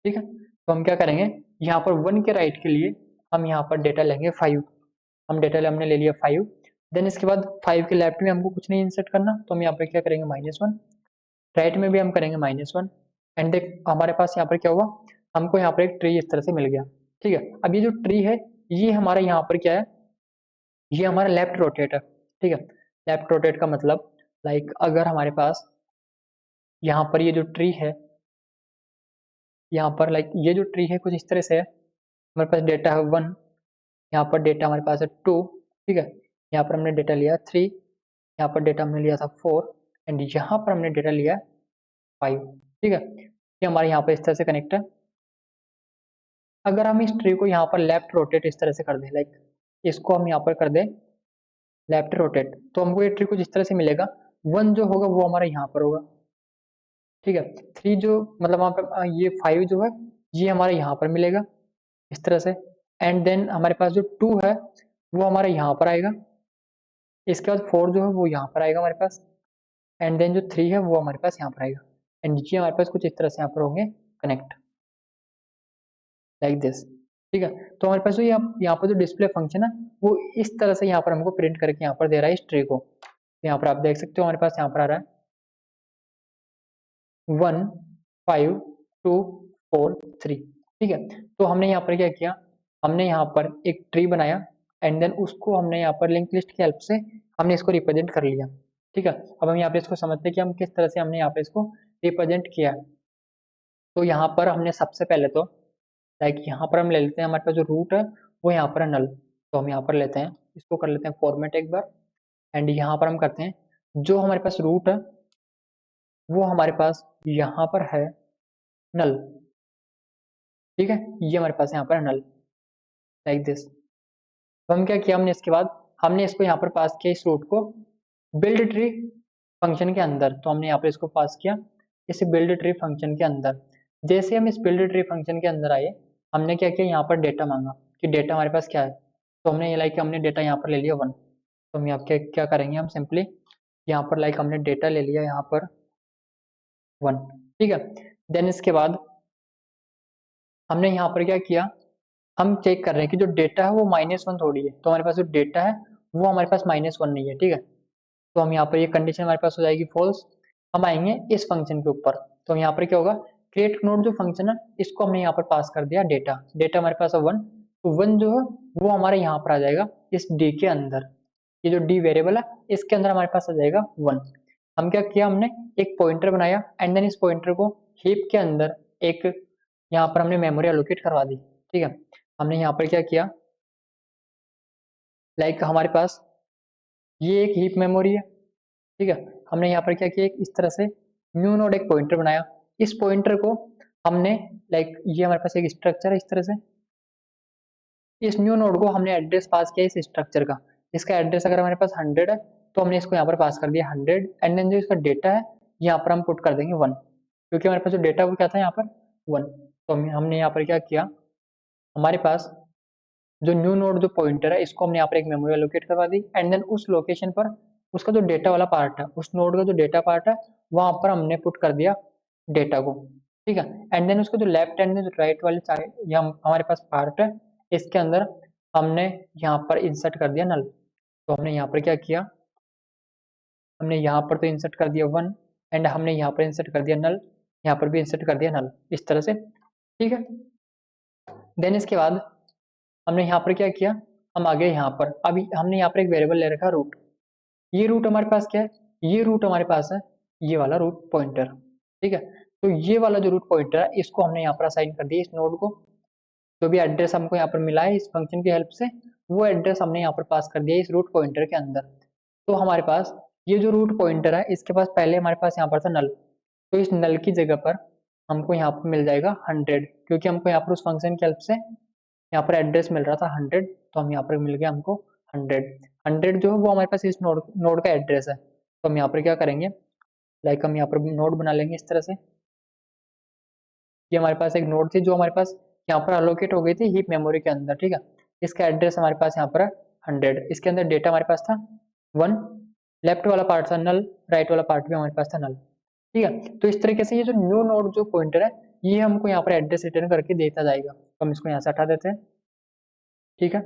ठीक है, तो हम क्या करेंगे, यहाँ पर 1 के राइट के लिए हम यहाँ पर डेटा लेंगे 5, हम डेटा हमने ले लिया 5, देन इसके बाद 5 के लेफ्ट में हमको कुछ नहीं इंसर्ट करना, तो हम यहाँ पर क्या करेंगे -1, राइट में भी हम करेंगे -1, एंड देख हमारे पास यहाँ पर क्या हुआ, हमको यहाँ पर एक ट्री इस तरह से मिल गया। ठीक है, अब ये जो ट्री है ये हमारा यहाँ पर क्या है, ये हमारा लेफ्ट रोटेट है। ठीक है, लेफ्ट रोटेट का मतलब लाइक अगर हमारे पास यहाँ पर ये जो ट्री है, यहाँ पर लाइक ये जो ट्री है कुछ इस तरह से है, हमारे पास डेटा है 1, यहाँ पर डेटा हमारे पास है 2, ठीक है, यहाँ पर हमने डेटा लिया 3, यहाँ पर डेटा हमने लिया था 4, एंड यहाँ पर हमने डेटा लिया 5। ठीक है, ये हमारे यहाँ पर इस तरह से कनेक्ट है। अगर हम इस ट्री को यहाँ पर लेफ्ट रोटेट इस तरह से कर दें, लाइक इसको हम यहाँ पर कर दें लेफ्ट रोटेट, तो हमको ये ट्री कुछ इस तरह से मिलेगा, 1 जो होगा वो हमारा यहाँ पर होगा। ठीक है, 3 जो मतलब वहाँ पर ये 5 जो है ये हमारे यहाँ पर मिलेगा इस तरह से, एंड देन हमारे पास जो 2 है वो हमारे यहाँ पर आएगा, इसके बाद 4 जो है वो यहाँ पर आएगा हमारे पास, एंड देन जो 3 है वो हमारे पास यहाँ पर आएगा, एंड नीचे हमारे पास कुछ इस तरह से यहाँ पर होंगे कनेक्ट लाइक दिस। ठीक है, तो हमारे पास जो यहाँ पर जो डिस्प्ले फंक्शन है वो इस तरह से यहाँ पर हमको प्रिंट करके यहाँ पर दे रहा है इस ट्री को। यहाँ पर आप देख सकते हो हमारे पास यहाँ पर आ रहा है 1 5 2 4 3। ठीक है, तो हमने यहाँ पर क्या किया, हमने यहाँ पर एक ट्री बनाया, एंड देन उसको हमने यहाँ पर लिंक लिस्ट की हेल्प से हमने इसको रिप्रेजेंट कर लिया। ठीक है, अब हम यहाँ पे इसको समझते हैं कि हम किस तरह से हमने यहाँ पे इसको रिप्रेजेंट किया है। तो यहाँ पर हमने सबसे पहले तो लाइक यहाँ पर हम ले लेते हैं, हमारे पास जो रूट है वो यहाँ पर है नल, तो हम यहाँ पर लेते हैं, इसको कर लेते हैं फॉर्मेट एक बार, एंड यहाँ पर हम करते हैं जो हमारे पास रूट है वो हमारे पास यहाँ पर है नल। ठीक है, ये हमारे पास यहाँ पर है नल लाइक दिस। तो हम क्या किया, हमने इसके बाद हमने इसको यहाँ पर पास किया इस रूट को बिल्ड ट्री फंक्शन के अंदर, तो हमने यहाँ पर इसको पास किया इस बिल्ड ट्री फंक्शन के अंदर। जैसे हम इस बिल्ड ट्री फंक्शन के अंदर आए, हमने क्या किया, यहाँ पर डेटा मांगा कि डेटा हमारे पास क्या है, तो हमने ये लाइक हमने डेटा यहाँ पर ले लिया 1, तो हम यहाँ क्या करेंगे, हम सिंपली यहाँ पर लाइक हमने डेटा ले लिया यहाँ पर 1। ठीक है, देन इसके बाद हमने यहाँ पर क्या किया, हम चेक कर रहे हैं कि जो डेटा है वो -1 थोड़ी है, तो हमारे पास जो डेटा है वो हमारे पास -1 नहीं है। ठीक है, तो हम यहाँ पर ये कंडीशन हमारे पास हो जाएगी फॉल्स। हम आएंगे इस फंक्शन के ऊपर, तो यहाँ पर क्या होगा, क्रिएट नोड जो फंक्शन है इसको हमने यहाँ पर पास कर दिया डेटा, डेटा हमारे पास है 1, तो 1 जो है वो हमारे यहाँ पर आ जाएगा इस डी के अंदर, ये जो डी वेरिएबल है इसके अंदर हमारे पास आ जाएगा 1। हम क्या किया, हमने एक पॉइंटर बनाया, एंड देन इस पॉइंटर को हीप के अंदर एक यहाँ पर हमने मेमोरी एलोकेट करवा दी। ठीक है, हमने यहाँ पर क्या किया, लाइक हमारे पास ये एक हीप मेमोरी है। ठीक है, हमने यहाँ पर क्या किया, एक इस तरह से न्यू नोड एक पॉइंटर बनाया, इस पॉइंटर को हमने लाइक ये हमारे पास एक स्ट्रक्चर है इस तरह से, इस न्यू नोड को हमने एड्रेस पास किया इस स्ट्रक्चर का, इसका एड्रेस अगर हमारे पास 100 है तो हमने इसको यहाँ पर पास कर दिया 100, एंड देन जो इसका डेटा है यहाँ पर हम पुट कर देंगे 1, क्योंकि हमारे पास जो डेटा वो क्या था यहाँ पर 1। तो हमने यहाँ पर क्या किया, हमारे पास जो न्यू नोड जो पॉइंटर है इसको हमने यहाँ पर एक मेमोरी एलोकेट करवा दी, एंड देन उस लोकेशन पर उसका जो डेटा वाला पार्ट है, उस नोड का जो डेटा पार्ट है वहां पर हमने पुट कर दिया डेटा को। ठीक है, एंड देन उसका जो लेफ्ट एंड जो राइट वाले साइड ये हमारे पास पार्ट है, इसके अंदर हमने यहाँ पर इंसर्ट कर दिया नल। तो हमने यहाँ पर क्या किया, हमने यहाँ पर तो इंसर्ट कर दिया 1, एंड हमने यहाँ पर इंसर्ट कर दिया नल, यहाँ पर भी इंसर्ट कर दिया नल इस तरह से। ठीक है, देन इसके बाद हमने यहाँ पर क्या किया, हम आ गए यहाँ पर। अभी हमने यहाँ पर एक वेरिएबल ले रखा रूट। ये रूट हमारे पास क्या है, ये रूट हमारे पास है ये वाला रूट पॉइंटर, ठीक है। तो ये वाला जो रूट पॉइंटर है इसको हमने यहाँ पर असाइन कर दिया इस नोड को। जो भी एड्रेस हमको यहाँ पर मिला है इस फंक्शन की हेल्प से, वो एड्रेस हमने यहाँ पर पास कर दिया इस रूट पॉइंटर के अंदर। तो हमारे पास ये जो रूट पॉइंटर है इसके पास पहले हमारे पास यहाँ पर था नल, तो इस नल की जगह पर हमको यहाँ पर मिल जाएगा 100, क्योंकि हमको यहाँ पर उस फंक्शन की हेल्प से यहाँ पर एड्रेस मिल रहा था 100, तो हम यहाँ पर मिल गया हमको 100 जो है वो हमारे पास इस नोड का एड्रेस है। तो हम यहाँ पर क्या करेंगे, लाइक हम यहाँ पर नोड बना लेंगे इस तरह से। ये हमारे पास एक नोड थी जो हमारे पास यहाँ पर अलोकेट हो गई थी हीप मेमोरी के अंदर, ठीक है। इसका एड्रेस हमारे पास यहाँ पर 100, इसके अंदर डेटा हमारे पास था 1, लेफ्ट वाला पार्ट था नल, राइट वाला पार्ट भी हमारे पास था नल, ठीक है। तो इस तरीके से ये जो न्यू नोड जो पॉइंटर है ये हमको यहाँ पर एड्रेस रिटर्न करके देता जाएगा। तो हम इसको यहाँ से हटा देते हैं, ठीक है।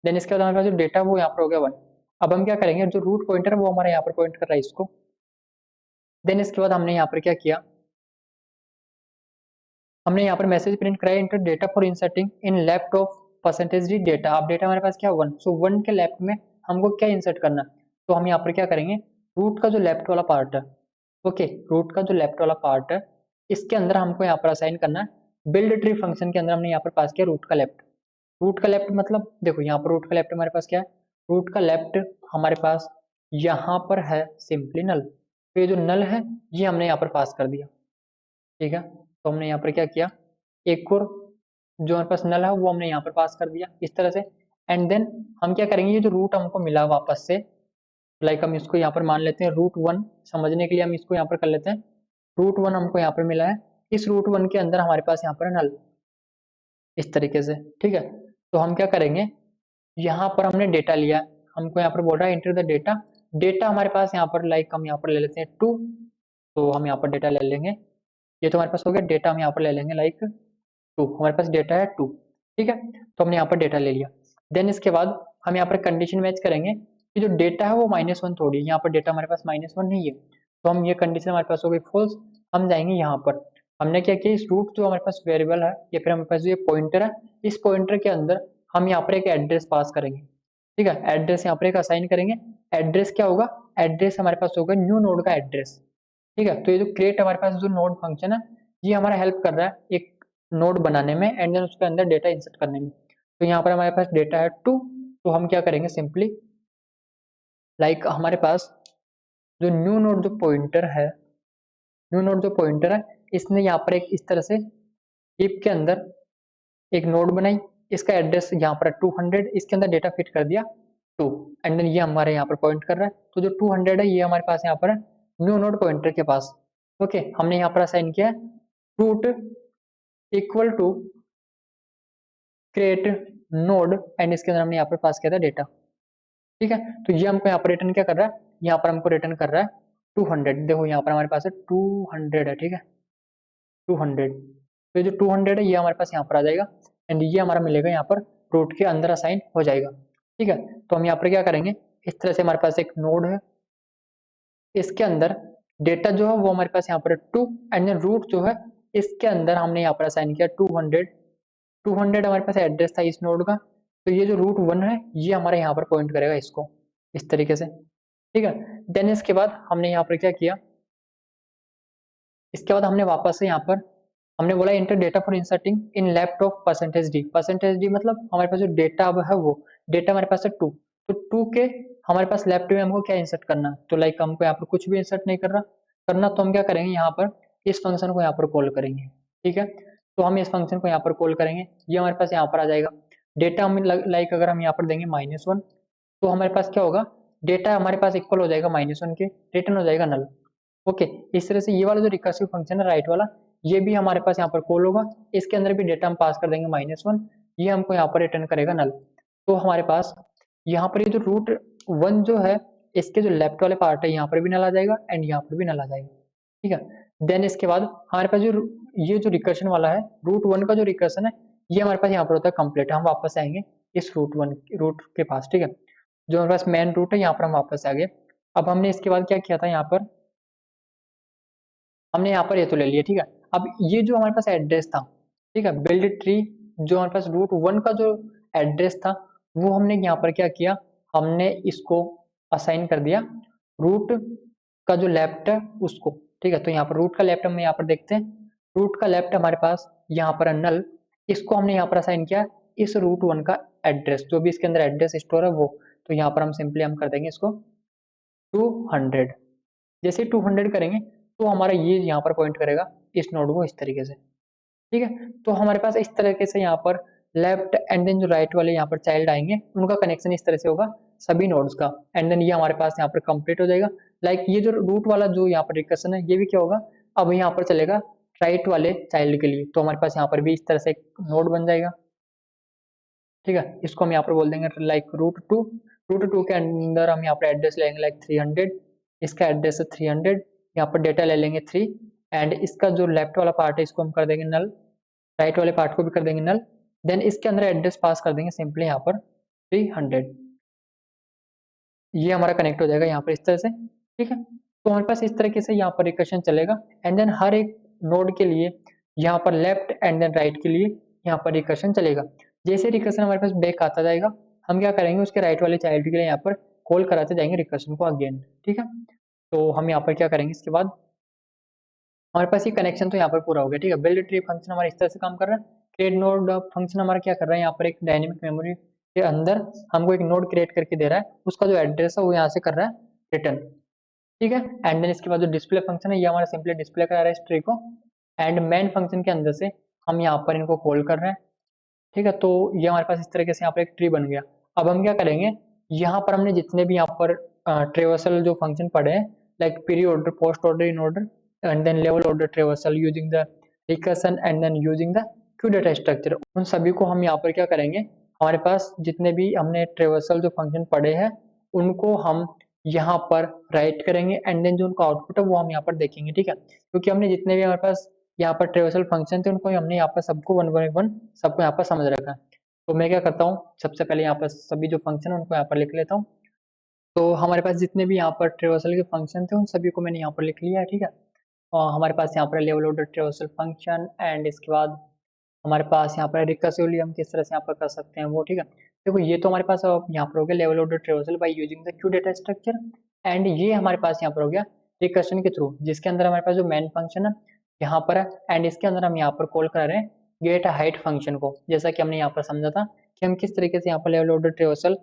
देन इसके बाद हमारे पास जो डेटा वो यहाँ पर हो गया 1। अब हम क्या करेंगे, जो रूट पॉइंटर है वो हमारे यहाँ पर पॉइंट कर रहा है इसको। देन इसके बाद हमने यहाँ पर क्या किया, हमने यहाँ पर मैसेज प्रिंट कराया inter data for inserting in left of percentage D data. अब डेटा हमारे पास क्या 1, सो 1 के लेफ्ट में हमको क्या इंसर्ट करना, तो हम यहाँ पर क्या करेंगे, रूट का जो लेफ्ट वाला पार्ट है, ओके, रूट का जो लेफ्ट वाला पार्ट है इसके अंदर हमको यहाँ पर असाइन करना है। बिल्ड ट्री फंक्शन के अंदर हमने यहाँ पर पास किया रूट का लेफ्ट। रूट का लेफ्ट मतलब देखो यहाँ पर रूट का लेफ्ट हमारे पास क्या है, रूट का लेफ्ट हमारे पास यहाँ पर है सिंपली नल, तो ये जो नल है ये हमने यहाँ पर पास कर दिया, ठीक है। तो हमने यहाँ पर क्या किया, एक और जो हमारे पास नल है वो हमने यहाँ पर पास कर दिया इस तरह से। एंड देन हम क्या करेंगे, ये जो रूट हमको मिला वापस से, लाइक हम इसको यहाँ पर मान लेते हैं रूट 1, समझने के लिए हम इसको यहाँ पर कर लेते हैं। रूट 1 हमको यहाँ पर मिला है, इस रूट 1 के अंदर हमारे पास यहाँ पर नल इस तरीके से, ठीक है। तो हम क्या करेंगे, यहाँ पर हमने डेटा लिया, हमको यहाँ पर बोल रहा है इंटर द डेटा। डेटा हमारे पास यहाँ पर लाइक हम यहाँ पर ले लेते हैं 2, तो हम यहाँ पर डेटा ले लेंगे, ये तो हमारे पास हो गया डेटा, हम यहाँ पर ले लेंगे लाइक 2, हमारे पास डेटा है 2, ठीक है। तो हमने यहाँ पर डेटा ले लिया। देन इसके बाद हम यहाँ पर कंडीशन मैच करेंगे कि जो डेटा है वो -1 थोड़ी, यहाँ पर डेटा हमारे पास -1 नहीं है, तो हम ये कंडीशन हमारे पास हो गई फॉल्स। हम जाएंगे यहाँ पर, हमने क्या किया, इस रूट जो हमारे पास वेरिएबल है या फिर हमारे पास जो ये पॉइंटर है, इस पॉइंटर के अंदर हम यहाँ पर एक एड्रेस पास करेंगे, ठीक है। एड्रेस यहाँ पर एक असाइन करेंगे। एड्रेस क्या होगा, एड्रेस हमारे पास होगा न्यू नोड का एड्रेस, ठीक है। तो ये जो क्रिएट हमारे पास जो नोड फंक्शन है ये हमारा हेल्प कर रहा है एक नोड बनाने में एंड देन उसके अंदर डेटा इंसर्ट करने में। तो यहाँ पर हमारे पास डेटा है 2, तो हम क्या करेंगे सिंपली, लाइक हमारे पास जो न्यू नोड जो पॉइंटर है, न्यू नोड जो पॉइंटर है इसने यहाँ पर एक इस तरह से हीप के अंदर एक नोड बनाई, इसका एड्रेस यहाँ पर 200, इसके अंदर डेटा फिट कर दिया 2, एंड देन ये हमारे यहाँ पर पॉइंट कर रहा है। तो जो 200 है ये हमारे पास यहाँ पर है न्यू नोड पॉइंटर के पास, ओके। हमने यहाँ पर असाइन किया root equal to create node and इसके अंदर हमने यहाँ पर पास किया था डेटा, ठीक है। तो ये हमको यहाँ पर रिटर्न क्या कर रहा है, यहाँ पर हमको रिटर्न कर रहा है 200। देखो यहाँ पर हमारे पास है 200 है, ठीक है, 200। तो ये जो 200 है ये हमारे पास यहाँ पर आ जाएगा एंड ये हमारा मिलेगा यहाँ पर रूट के अंदर असाइन हो जाएगा, ठीक है। तो हम यहाँ पर क्या करेंगे, इस तरह से हमारे पास एक नोड है, इसके अंदर डेटा जो है वो हमारे पास यहाँ पर 2 एंड देन रूट जो है इसके अंदर हमने यहाँ पर असाइन किया 200। 200 हमारे पास एड्रेस था इस नोड का, तो ये जो रूट 1 है ये हमारे यहाँ पर पॉइंट करेगा इसको इस तरीके से, ठीक है। देन इसके बाद हमने यहाँ पर क्या किया, इसके बाद हमने वापस से यहाँ पर हमने बोला inter data for inserting in left of percentage D. Percentage D मतलब हमारे पास जो डेटा अब है वो डेटा हमारे पास है 2, तो 2 के हमारे पास लेफ्ट में हमको क्या इंसर्ट करना, तो लाइक हमको यहाँ पर कुछ भी इंसर्ट नहीं करना, तो हम क्या करेंगे, यहाँ पर इस फंक्शन को यहाँ पर कॉल करेंगे, ठीक है। तो हम इस फंक्शन को यहाँ पर कॉल करेंगे, ये हमारे पास यहाँ पर आ जाएगा। डेटा हम लाइक अगर हम यहाँ पर देंगे -1, तो हमारे पास क्या होगा, डेटा हमारे पास इक्वल हो जाएगा -1 के, रिटर्न हो जाएगा नल, ओके। इस तरह से ये वाला जो रिकर्सिव फंक्शन है राइट वाला ये भी हमारे पास यहाँ पर कॉल होगा, इसके अंदर भी डेटा हम पास कर देंगे -1, ये हमको यहाँ पर रिटर्न करेगा नल। तो हमारे पास यहाँ पर ये जो रूट 1 जो है इसके जो लेफ्ट वाले पार्ट है यहाँ पर भी नल आ जाएगा एंड यहाँ पर भी नल आ जाएगा, ठीक है। देन इसके बाद हमारे पास जो ये जो रिकर्शन वाला है रूट 1 का जो रिकर्शन है ये हमारे पास यहाँ पर होता है कंप्लीट। हम वापस आएंगे इस रूट के पास, ठीक है, जो हमारे पास मेन रूट है यहाँ पर हम वापस आ गए। अब हमने इसके बाद क्या किया था, यहाँ पर हमने यहाँ पर ये तो ले लिया, ठीक है। अब ये जो हमारे पास एड्रेस था, ठीक है, बिल्ड ट्री जो हमारे पास रूट 1 का जो एड्रेस था वो हमने यहाँ पर क्या किया, हमने इसको असाइन कर दिया रूट का जो लेफ्ट है उसको, ठीक है। तो यहाँ पर रूट का लेफ्ट हम यहाँ पर देखते हैं, रूट का लेफ्ट हमारे पास यहाँ पर नल, इसको हमने यहाँ पर असाइन किया इस रूट 1 का एड्रेस, जो भी इसके अंदर एड्रेस स्टोर है वो। तो यहाँ पर हम सिंपली हम कर देंगे इसको 200। जैसे 200 करेंगे तो हमारा ये यहाँ पर पॉइंट करेगा इस नोड को इस तरीके से, ठीक है। तो हमारे पास इस तरीके से यहाँ पर लेफ्ट एंड देन जो राइट वाले यहाँ पर चाइल्ड आएंगे उनका कनेक्शन इस तरह से होगा सभी नोड्स का, एंड देन ये हमारे पास यहाँ पर कंप्लीट हो जाएगा। लाइक ये जो रूट वाला जो यहाँ पर रिकर्सन है ये भी क्या होगा, अब यहाँ पर चलेगा राइट वाले चाइल्ड के लिए, तो हमारे पास यहाँ पर भी इस तरह से नोड बन जाएगा, ठीक है। इसको हम यहाँ पर बोल देंगे लाइक रूट टू के अंदर हम यहाँ पर एड्रेस लेंगे लाइक 300, इसका एड्रेस है 300, यहाँ पर डेटा ले लेंगे 3, एंड इसका जो लेफ्ट वाला पार्ट है इसको हम कर देंगे नल, राइट वाले पार्ट को भी कर देंगे नल, देन इसके अंदर एड्रेस पास कर देंगे सिंपली यहाँ पर 300। ये हमारा कनेक्ट हो जाएगा यहाँ पर इस तरह से, ठीक है। तो हमारे पास इस तरीके से यहाँ पर रिकर्शन चलेगा, एंड देन हर एक नोड के लिए यहाँ पर लेफ्ट एंड देन राइट के लिए यहाँ पर रिकर्शन चलेगा। जैसे रिकर्शन हमारे पास बैक आता जाएगा हम क्या करेंगे उसके राइट वाले चाइल्ड के लिए यहाँ पर कॉल कराते जाएंगे रिकर्शन को अगेन, ठीक है। तो हम यहाँ पर क्या करेंगे इसके बाद हमारे पास ये कनेक्शन तो यहाँ पर पूरा हो गया, ठीक है। बिल्ड ट्री फंक्शन हमारा इस तरह से काम कर रहा है। क्रिएट नोड फंक्शन हमारा क्या कर रहा है, यहाँ पर एक डायनेमिक मेमोरी के अंदर हमको एक नोड क्रिएट करके दे रहा है, उसका जो एड्रेस है वो यहाँ से कर रहा है रिटर्न, ठीक है। एंड देन इसके बाद जो डिस्प्ले फंक्शन है ये हमारा सिंपली डिस्प्ले करा रहा है इस ट्री को, एंड मेन फंक्शन के अंदर से हम यहाँ पर इनको कॉल कर रहे हैं, ठीक है। तो ये हमारे पास इस तरीके से यहाँ पर एक ट्री बन गया। अब हम क्या करेंगे, यहाँ पर हमने जितने भी यहाँ पर ट्रेवर्सल जो फंक्शन पढ़े हैं like pre order, post order, in order and then level order traversal using the recursion and then using the queue data structure, उन सभी को हम यहाँ पर क्या करेंगे, हमारे पास जितने भी हमने ट्रेवर्सल जो फंक्शन पढ़े हैं उनको हम यहाँ पर राइट करेंगे, एंड देन जो उनका आउटपुट है वो हम यहाँ पर देखेंगे, ठीक है। क्योंकि हमने जितने भी हमारे पास यहाँ पर ट्रेवर्सल फंक्शन थे उनको हमने यहाँ पर सबको वन बाय वन सबको यहाँ पर समझ रखा है। तो मैं क्या करता हूँ, सबसे पहले यहाँ पर सभी जो फंक्शन है उनको यहाँ पर लिख लेता हूँ। तो हमारे पास जितने भी यहाँ पर ट्रेवर्सल के फंक्शन थे उन सभी को मैंने यहाँ पर लिख लिया है, ठीक है। और हमारे पास यहाँ पर level order traversal function, and इसके बाद हमारे पास यहाँ पर रिकर्सिवली हम किस तरह से यहाँ पर कर सकते हैं वो, ठीक है। देखो ये तो हमारे पास यहाँ पर हो गया level order traversal by using the queue data structure, and ये हमारे पास यहाँ पर हो गया रिकर्शन के थ्रू, जिसके अंदर हमारे पास जो मेन फंक्शन है यहाँ पर है, एंड इसके अंदर हम यहाँ पर कॉल कर रहे हैं गेट हाइट फंक्शन को, जैसा कि हमने यहाँ पर समझा था कि हम किस तरीके से यहाँ पर लेवल ऑर्डर ट्रेवर्सल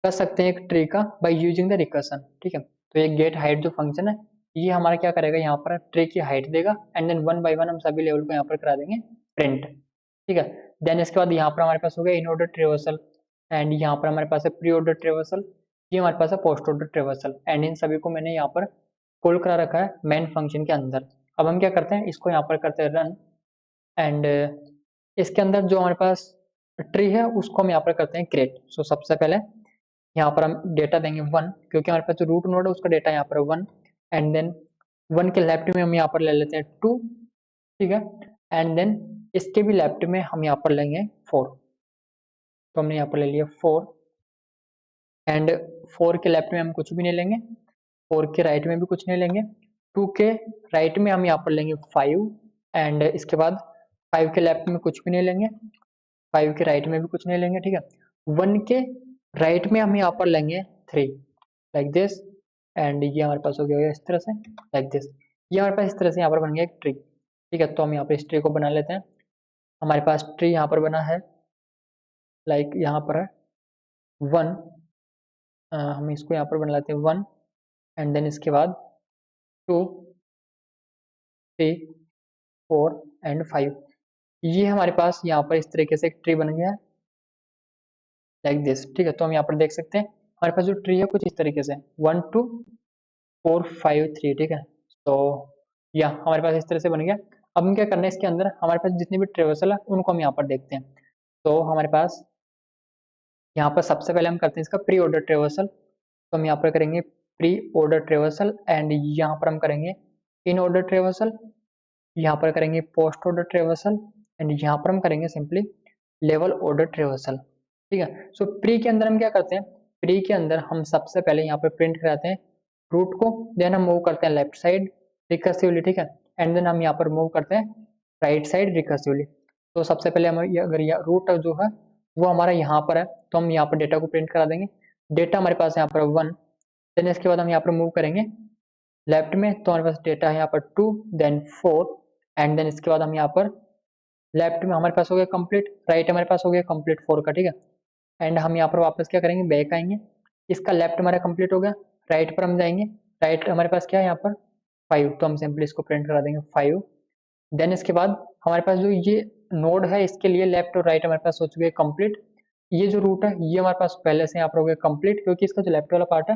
कर सकते हैं एक ट्री का बाय यूजिंग द रिकर्सन, ठीक है। तो ये गेट हाइट जो फंक्शन है ये हमारा क्या करेगा, यहाँ पर ट्री की हाइट देगा, and then one by one हम सभी लेवल को यहाँ पर करा देंगे प्रिंट, ठीक है। देन इसके बाद यहाँ पर हमारे पास हो गया इन ऑर्डर ट्रेवर्सल, एंड यहाँ पर हमारे पास है प्री ऑर्डर ट्रेवर्सल, ये हमारे पास है post order traversal, and in सभी को मैंने यहाँ पर कॉल करा रखा है मेन फंक्शन के अंदर। अब हम क्या करते हैं, इसको यहाँ पर करते हैं रन, एंड इसके अंदर जो हमारे पास ट्री है उसको हम यहाँ पर करते हैं क्रिएट। सो सबसे पहले यहाँ पर हम डेटा देंगे 1, क्योंकि हमारे पास जो रूट नोड है उसका डेटा यहाँ पर 1, एंड देन 1 के लेफ्ट में हम यहाँ पर ले लेते हैं 2, ठीक है। एंड देन इसके भी लेफ्ट में हम यहाँ पर लेंगे 4, तो हमने यहाँ पर ले लिया 4, एंड 4 के लेफ्ट में हम कुछ भी नहीं लेंगे, 4 के राइट में भी कुछ नहीं लेंगे, 2 के राइट में हम यहाँ पर लेंगे 5, एंड इसके बाद 5 के लेफ्ट में कुछ भी नहीं लेंगे, 5 के राइट में भी कुछ नहीं लेंगे, ठीक है। 1 के राइट में हम यहाँ पर लेंगे 3 लाइक दिस, एंड ये हमारे पास हो गया इस तरह से लाइक दिस, ये हमारे पास इस तरह से यहाँ पर बन गया एक ट्री, ठीक है। तो हम यहाँ पर इस ट्री को बना लेते हैं। हमारे पास ट्री यहाँ पर बना है लाइक यहाँ पर है 1, हम इसको यहाँ पर बना लेते हैं 1, एंड देन इसके बाद 2, 3, 4 एंड 5, ये हमारे पास यहाँ पर इस तरीके से एक ट्री बन गया है लाइक दिस, ठीक है। तो हम यहाँ पर देख सकते हैं हमारे पास जो ट्री है कुछ इस तरीके से 1 2 4 5 3, ठीक है। तो या हमारे पास इस तरह से बन गया। अब हम क्या करना है, इसके अंदर हमारे पास जितने भी ट्रेवर्सल है उनको हम यहाँ पर देखते हैं। तो हमारे पास यहाँ पर सबसे पहले हम करते हैं इसका प्री ऑर्डर ट्रेवर्सल, तो हम यहाँ पर करेंगे प्री ऑर्डर ट्रेवर्सल, एंड यहाँ पर हम करेंगे इन ऑर्डर ट्रेवर्सल, यहाँ पर करेंगे पोस्ट ऑर्डर ट्रेवर्सल, एंड यहाँ पर हम करेंगे सिंपली लेवल ऑर्डर ट्रेवर्सल, ठीक है। सो प्री के अंदर हम क्या करते हैं, प्री के अंदर हम सबसे पहले यहाँ पर प्रिंट कराते हैं रूट को, देन हम मूव करते हैं लेफ्ट साइड रिकर्सिवली, ठीक है, एंड देन हम यहाँ पर मूव करते हैं राइट साइड रिकर्सिवली। तो सबसे पहले हम अगर रूट जो है वो हमारा यहाँ पर है, तो हम यहाँ पर डेटा को प्रिंट करा देंगे। डेटा हमारे पास यहाँ पर 1, देन इसके बाद हम यहाँ पर मूव करेंगे लेफ्ट में, तो हमारे पास डेटा है यहाँ पर 2, देन 4, एंड देन इसके बाद हम यहाँ पर लेफ्ट में हमारे पास हो गया कंप्लीट, राइट हमारे पास हो गया कंप्लीट 4 का, ठीक है। एंड हम यहाँ पर वापस क्या करेंगे, बैक आएंगे, इसका लेफ्ट हमारा कंप्लीट हो गया, राइट पर हम जाएंगे, राइट हमारे पास क्या है यहाँ पर 5, तो हम सिंपली इसको प्रिंट करा देंगे 5। देन इसके बाद हमारे पास जो ये नोड है इसके लिए लेफ्ट और राइट हमारे पास हो चुके हैं कंप्लीट। ये जो रूट है ये हमारे पास पहले से यहाँ पर हो गया कंप्लीट, क्योंकि इसका जो लेफ्ट वाला पार्ट है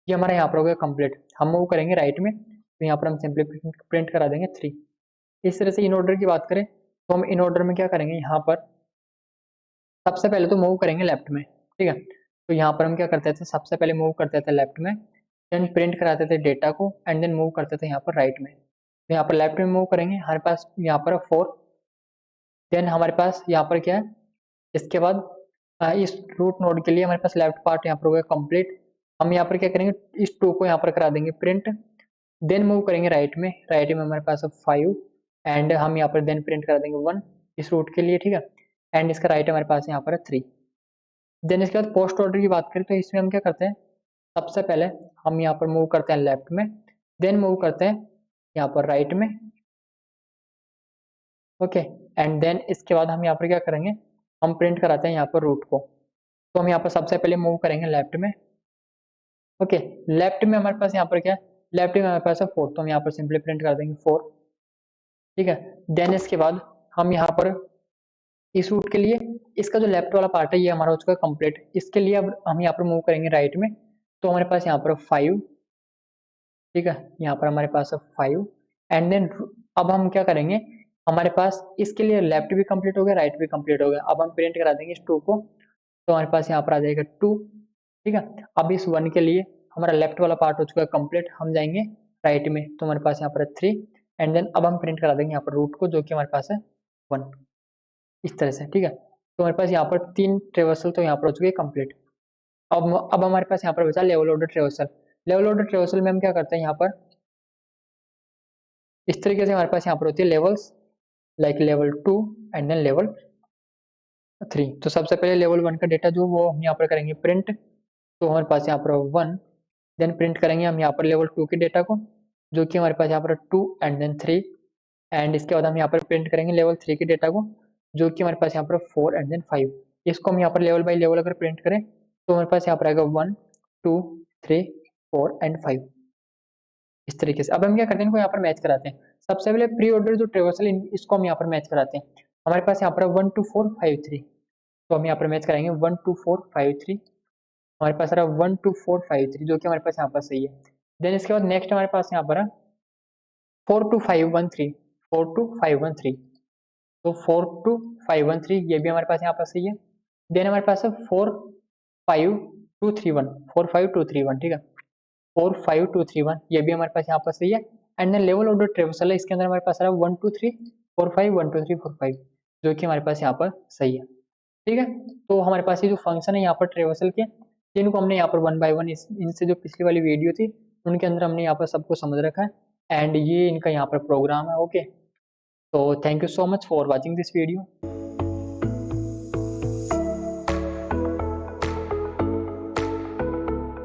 ये हमारे यहाँ पर हो गया कंप्लीट। हम मूव करेंगे राइट में, तो यहाँ पर हम सिंपली प्रिंट करा देंगे 3। इस तरह से इन ऑर्डर की बात करें तो हम इन ऑर्डर में क्या करेंगे, यहाँ पर सबसे पहले तो मूव करेंगे लेफ्ट में, ठीक है। तो यहाँ पर हम क्या करते थे, सबसे पहले मूव करते थे लेफ्ट में, देन प्रिंट कराते थे डेटा को, एंड देन मूव करते थे यहाँ पर राइट में। तो यहाँ पर लेफ्ट में मूव करेंगे, हमारे पास यहाँ पर 4, देन हमारे पास यहाँ पर क्या है, इसके बाद इस रूट नोड के लिए हमारे पास लेफ्ट पार्ट यहाँ पर हो गया कंप्लीट। हम यहाँ पर क्या करेंगे, इस 2 को यहाँ पर करा देंगे प्रिंट, देन मूव करेंगे राइट में, राइट में हमारे पास 5, एंड हम यहाँ पर देन प्रिंट करा देंगे 1 इस रूट के लिए, ठीक है। एंड इसका राइट हमारे पास यहाँ पर 3। देन इसके बाद पोस्ट ऑर्डर की बात करें तो इसमें हम क्या करते हैं, सबसे पहले हम यहाँ पर मूव करते हैं लेफ्ट में, देन मूव करते हैं यहाँ पर राइट में, ओके। एंड देन इसके बाद हम यहाँ पर क्या करेंगे, हम प्रिंट कराते हैं यहाँ पर रूट को। तो हम यहाँ पर सबसे पहले मूव करेंगे लेफ्ट में, ओके। लेफ्ट में हमारे पास यहाँ पर क्या है, लेफ्ट में हमारे पास है 4, तो हम यहाँ पर सिंपली प्रिंट कर देंगे 4, ठीक है। देन इसके बाद हम यहाँ पर इस रूट के लिए इसका जो लेफ्ट वाला पार्ट है ये हमारा हो चुका है कंप्लीट। इसके लिए अब हम यहाँ पर मूव करेंगे राइट में, तो हमारे पास यहाँ पर 5, ठीक है, यहाँ पर हमारे पास है 5। एंड देन अब हम क्या करेंगे, हमारे पास इसके लिए लेफ्ट भी कंप्लीट हो गया, राइट भी कंप्लीट हो गया। अब हम प्रिंट करा देंगे इस 2 को, तो हमारे पास यहाँ पर आ जाएगा 2, ठीक है। अब इस 1 के लिए हमारा लेफ्ट वाला पार्ट हो चुका है कंप्लीट, हम जाएंगे राइट में, तो हमारे पास यहाँ पर 3, एंड देन अब हम प्रिंट करा देंगे यहाँ पर रूट को, जो कि हमारे पास है 1, इस तरह से, ठीक है। तो हमारे पास यहाँ पर 3 ट्रेवर्सल तो यहाँ पर हो चुके हैं कंप्लीट। अब हमारे पास यहाँ पर बचा level order traversal. Level order traversal में हम क्या करते हैं, यहाँ पर इस तरीके से हमारे पास यहाँ पर होती है levels, like level 2 and then level 3। तो सबसे पहले लेवल 1 का डेटा जो वो हम यहाँ पर करेंगे प्रिंट, तो हमारे पास यहाँ पर 1, देन प्रिंट करेंगे हम यहाँ पर लेवल 2 के डेटा को, जो कि हमारे पास यहाँ पर 2 एंड देन 3, एंड इसके बाद हम यहाँ पर प्रिंट करेंगे लेवल 3 के डेटा को, जो कि हमारे पास यहाँ पर 4 एंड देन 5। इसको हम यहाँ पर लेवल बाई लेवल अगर प्रिंट करें तो हमारे पास यहाँ पर आएगा 1 2 3 4 एंड 5, इस तरीके से। अब हम क्या करते हैं, इनको यहाँ पर मैच कराते हैं। सबसे पहले प्री ऑर्डर जो ट्रेवर्सल इसको हम यहाँ पर मैच कराते हैं। हमारे पास यहाँ पर 1 2 4 5 3, तो हम यहाँ पर मैच कराएंगे 1 2 4 5 3, हमारे पास आ रहा है 1 2 4 5 3, जो कि हमारे पास यहाँ पर सही है। देन इसके बाद नेक्स्ट हमारे पास यहाँ पर है 4 2 5 1 3, 4 2 5 1 3, तो 4 2 5 1 3 ये भी हमारे पास यहाँ पर सही है। देन हमारे पास है 4 5 2 3 1, 4 5 2 3 1, ठीक है, 4 5 2 3 1 ये भी हमारे पास यहाँ पर सही है। And then level order traversal है, इसके अंदर हमारे पास आ रहा है 1 2 3 4 5 1 2 3 4 5, जो कि हमारे पास यहाँ पर सही है, ठीक है। तो हमारे पास ये जो फंक्शन है यहाँ पर ट्रेवर्सल के, जिनको हमने यहाँ पर 1 बाय 1 इनसे जो पिछली वाली वीडियो थी उनके अंदर हमने यहाँ पर सबको समझ रखा है, एंड ये इनका यहाँ पर प्रोग्राम है, ओके। तो thank you so much for watching this video.